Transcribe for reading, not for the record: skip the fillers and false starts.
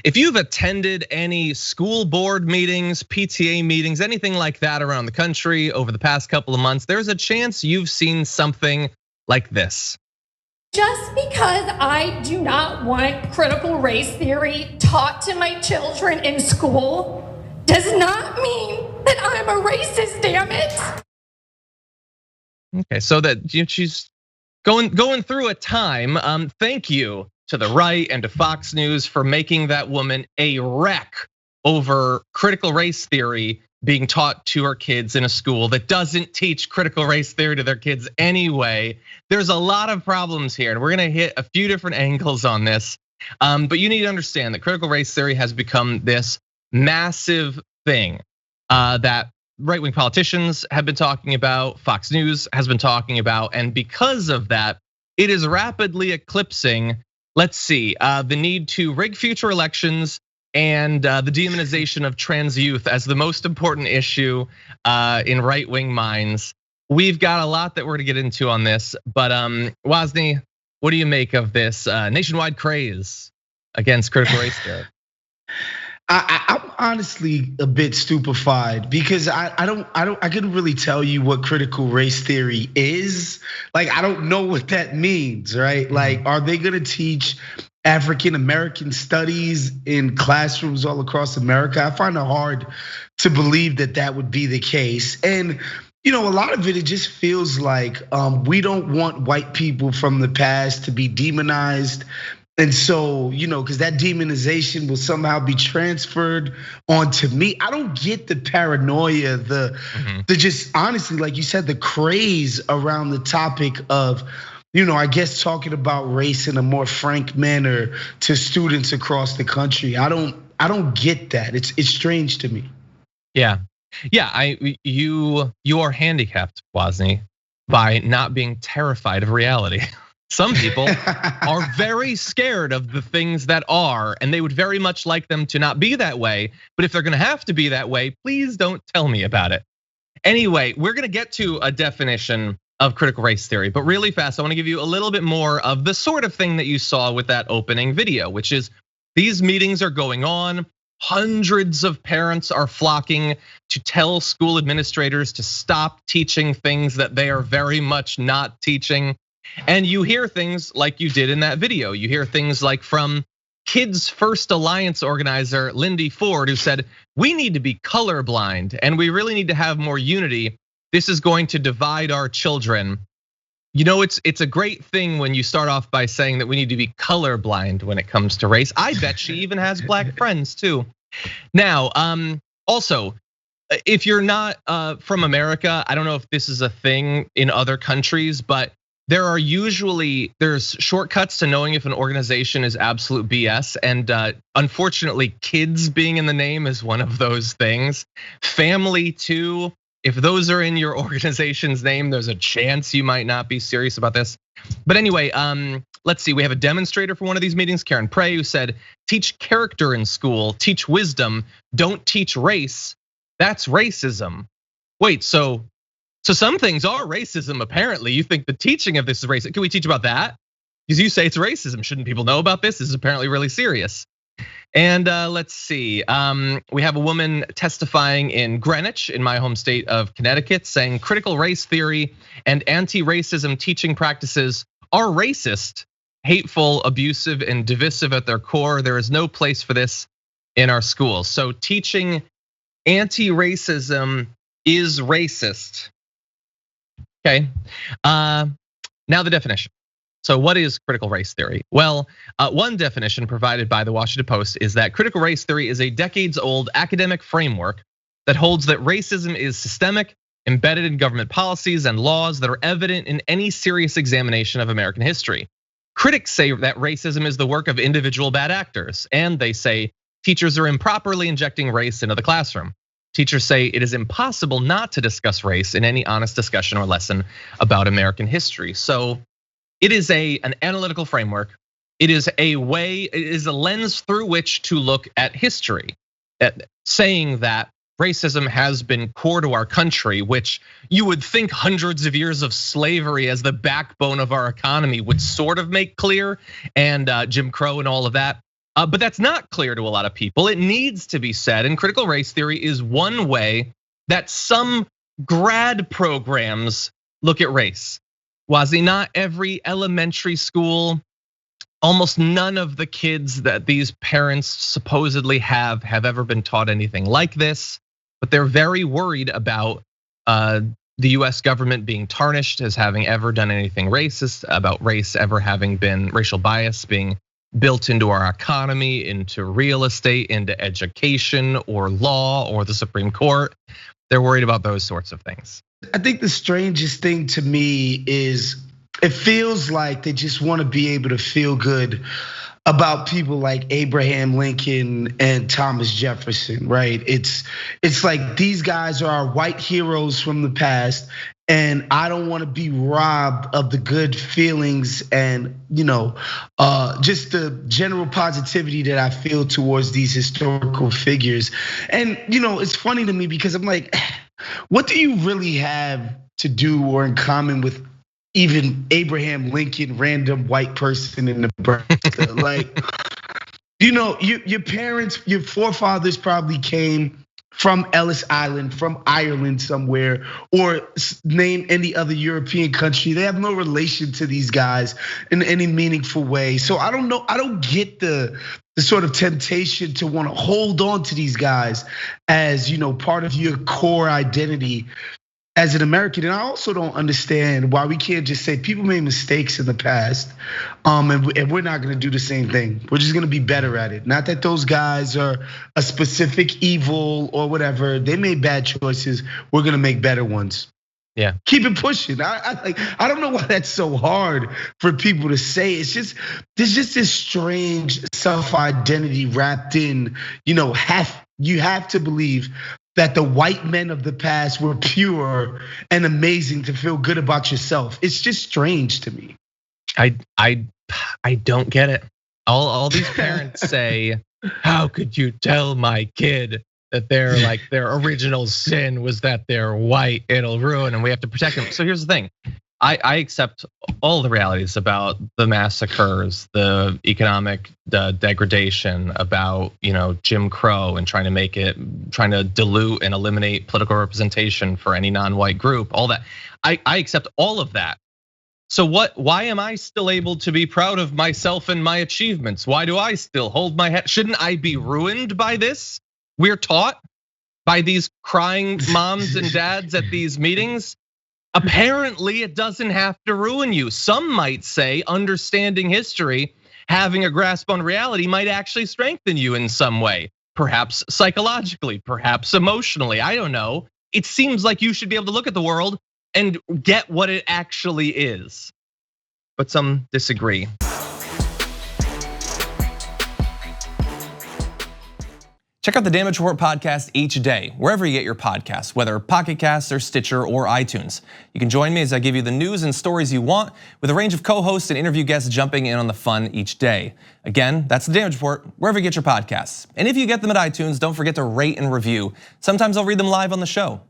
If you've attended any school board meetings, PTA meetings, anything like that around the country over the past couple of months, there's a chance you've seen something like this. Just because I do not want critical race theory taught to my children in school does not mean that I'm a racist, damn it. Okay, so that she's going through a time. Thank you to the right and to Fox News for making that woman a wreck over critical race theory being taught to her kids in a school that doesn't teach critical race theory to their kids anyway. There's a lot of problems here, and we're gonna hit a few different angles on this. But you need to understand that critical race theory has become this massive thing that right-wing politicians have been talking about, Fox News has been talking about, and because of that, it is rapidly eclipsing, let's see, the need to rig future elections and the demonization of trans youth as the most important issue in right-wing minds. We've got a lot that we're gonna get into on this, but Wosny, what do you make of this nationwide craze against critical race theory? I'm honestly a bit stupefied because I couldn't really tell you what critical race theory is. Like, I don't know what that means, right? Like, are they gonna teach African American studies in classrooms all across America? I find it hard to believe that that would be the case. And a lot of it just feels like we don't want white people from the past to be demonized. And so, because that demonization will somehow be transferred onto me. I don't get the paranoia, the just honestly, like you said, the craze around the topic of, I guess talking about race in a more frank manner to students across the country. I don't get that. It's strange to me. Yeah, you are handicapped, Wosny, by not being terrified of reality. Some people are very scared of the things that are, and they would very much like them to not be that way. But if they're gonna have to be that way, please don't tell me about it. Anyway, we're gonna get to a definition of critical race theory, but really fast, I wanna give you a little bit more of the sort of thing that you saw with that opening video, which is these meetings are going on. Hundreds of parents are flocking to tell school administrators to stop teaching things that they are very much not teaching. And you hear things like you did in that video. You hear things like from Kids First Alliance organizer Lindy Ford, who said, we need to be colorblind and we really need to have more unity. This is going to divide our children. It's a great thing when you start off by saying that we need to be colorblind when it comes to race. I bet she even has black friends too. Now, also, if you're not from America, I don't know if this is a thing in other countries, but there's shortcuts to knowing if an organization is absolute BS. And unfortunately, kids being in the name is one of those things. Family too. If those are in your organization's name, there's a chance you might not be serious about this. But anyway, let's see, we have a demonstrator for one of these meetings, Karen Prey, who said, teach character in school, teach wisdom, don't teach race. That's racism. Wait, so some things are racism, apparently. You think the teaching of this is racist. Can we teach about that? Because you say it's racism. Shouldn't people know about this? This is apparently really serious. And let's see, we have a woman testifying in Greenwich, in my home state of Connecticut, saying critical race theory and anti-racism teaching practices are racist, hateful, abusive, and divisive at their core. There is no place for this in our schools. So teaching anti-racism is racist. Okay, now the definition. So what is critical race theory? Well, one definition provided by the Washington Post is that critical race theory is a decades-old academic framework that holds that racism is systemic, embedded in government policies and laws that are evident in any serious examination of American history. Critics say that racism is the work of individual bad actors, and they say teachers are improperly injecting race into the classroom. Teachers say it is impossible not to discuss race in any honest discussion or lesson about American history. So it is an analytical framework. It is a lens through which to look at history, saying that racism has been core to our country, which you would think hundreds of years of slavery as the backbone of our economy would sort of make clear, and Jim Crow and all of that. But that's not clear to a lot of people. It needs to be said, and critical race theory is one way that some grad programs look at race. Wosny, not every elementary school, almost none of the kids that these parents supposedly have ever been taught anything like this, but they're very worried about the US government being tarnished as having ever done anything racist, about race ever having been, racial bias being built into our economy, into real estate, into education or law or the Supreme Court. They're worried about those sorts of things. I think the strangest thing to me is it feels like they just want to be able to feel good about people like Abraham Lincoln and Thomas Jefferson, right? It's like these guys are our white heroes from the past, and I don't want to be robbed of the good feelings and just the general positivity that I feel towards these historical figures. And it's funny to me because I'm like, what do you really have to do or in common with even Abraham Lincoln, random white person in Nebraska? Like, your parents, your forefathers probably came from Ellis Island, from Ireland somewhere, or name any other European country. They have no relation to these guys in any meaningful way. So I don't know. I don't get the sort of temptation to want to hold on to these guys as part of your core identity as an American. And I also don't understand why we can't just say people made mistakes in the past, and we're not gonna do the same thing. We're just gonna be better at it. Not that those guys are a specific evil or whatever. They made bad choices. We're gonna make better ones. Yeah. Keep it pushing. I don't know why that's so hard for people to say. It's just, there's just this strange self-identity wrapped in, you have to believe that the white men of the past were pure and amazing to feel good about yourself. It's just strange to me. I don't get it. All these parents say, how could you tell my kid that their original sin was that they're white, it'll ruin, and we have to protect them. So here's the thing. I accept all the realities about the massacres, the economic degradation, about Jim Crow and trying to dilute and eliminate political representation for any non-white group, all that. I accept all of that. So why am I still able to be proud of myself and my achievements? Why do I still hold my head? Shouldn't I be ruined by this? We're taught by these crying moms and dads at these meetings. Apparently, it doesn't have to ruin you. Some might say understanding history, having a grasp on reality might actually strengthen you in some way, perhaps psychologically, perhaps emotionally. I don't know. It seems like you should be able to look at the world and get what it actually is. But some disagree. Check out the Damage Report podcast each day, wherever you get your podcasts, whether Pocket Casts or Stitcher or iTunes. You can join me as I give you the news and stories you want, with a range of co-hosts and interview guests jumping in on the fun each day. Again, that's the Damage Report, wherever you get your podcasts. And if you get them at iTunes, don't forget to rate and review. Sometimes I'll read them live on the show.